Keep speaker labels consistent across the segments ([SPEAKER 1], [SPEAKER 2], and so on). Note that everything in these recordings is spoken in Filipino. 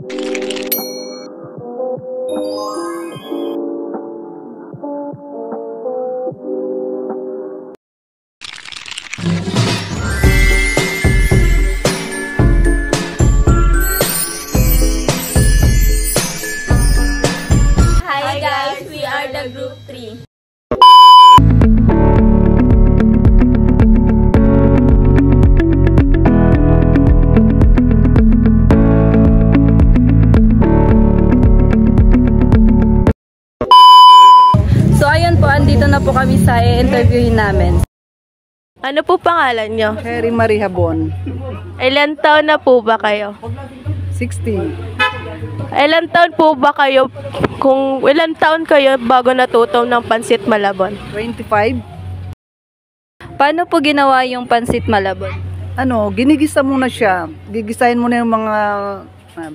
[SPEAKER 1] Hi guys, we are the group 3.
[SPEAKER 2] So ayun po, andito na po kami sa interviewin namin.
[SPEAKER 3] Ano po pangalan nyo?
[SPEAKER 4] Harry Marie Habon.
[SPEAKER 3] Ilan taon na po ba kayo?
[SPEAKER 4] 60.
[SPEAKER 3] Ilan taon po ba kayo? Kung ilan taon kayo bago natuto ng pansit malabon?
[SPEAKER 4] 25.
[SPEAKER 2] Paano po ginawa yung pansit malabon?
[SPEAKER 4] Ginigisa muna siya. Gigisahin muna yung mga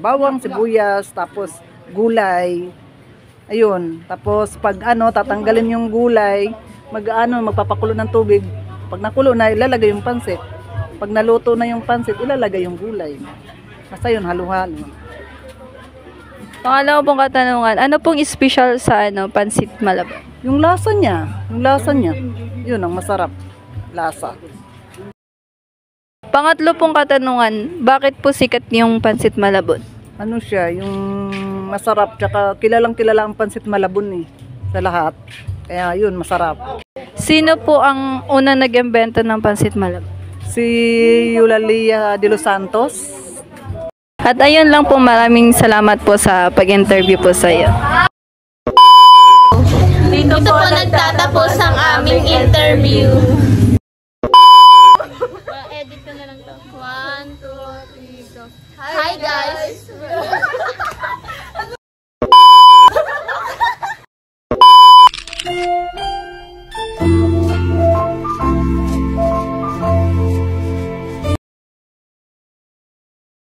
[SPEAKER 4] bawang, sibuyas, tapos gulay. Ayun. Tapos pag tatanggalin yung gulay, magpapakulo ng tubig. Pag nakulo na, ilalagay yung pansit. Pag naluto na yung pansit, ilalagay yung gulay. Basta yun, halo-halo.
[SPEAKER 2] Pangalawa pong katanungan, ano pong special sa pansit malabon?
[SPEAKER 4] Yung lasa niya. Yun ang masarap. Lasa.
[SPEAKER 2] Pangatlo pong katanungan, bakit po sikat yung pansit malabon?
[SPEAKER 4] Yung masarap, tsaka kilalang-kilala ang pansit malabon sa lahat. Kaya yun, masarap.
[SPEAKER 2] Sino po ang unang nag-imbento ng pansit malabon?
[SPEAKER 4] Si Eulalia de los Santos.
[SPEAKER 2] At ayun lang po, maraming salamat po sa pag-interview po sa iyo.
[SPEAKER 1] Dito po nagtatapos ang aming interview. Edit ko na lang to. 1, 2, 3, go. Hi guys!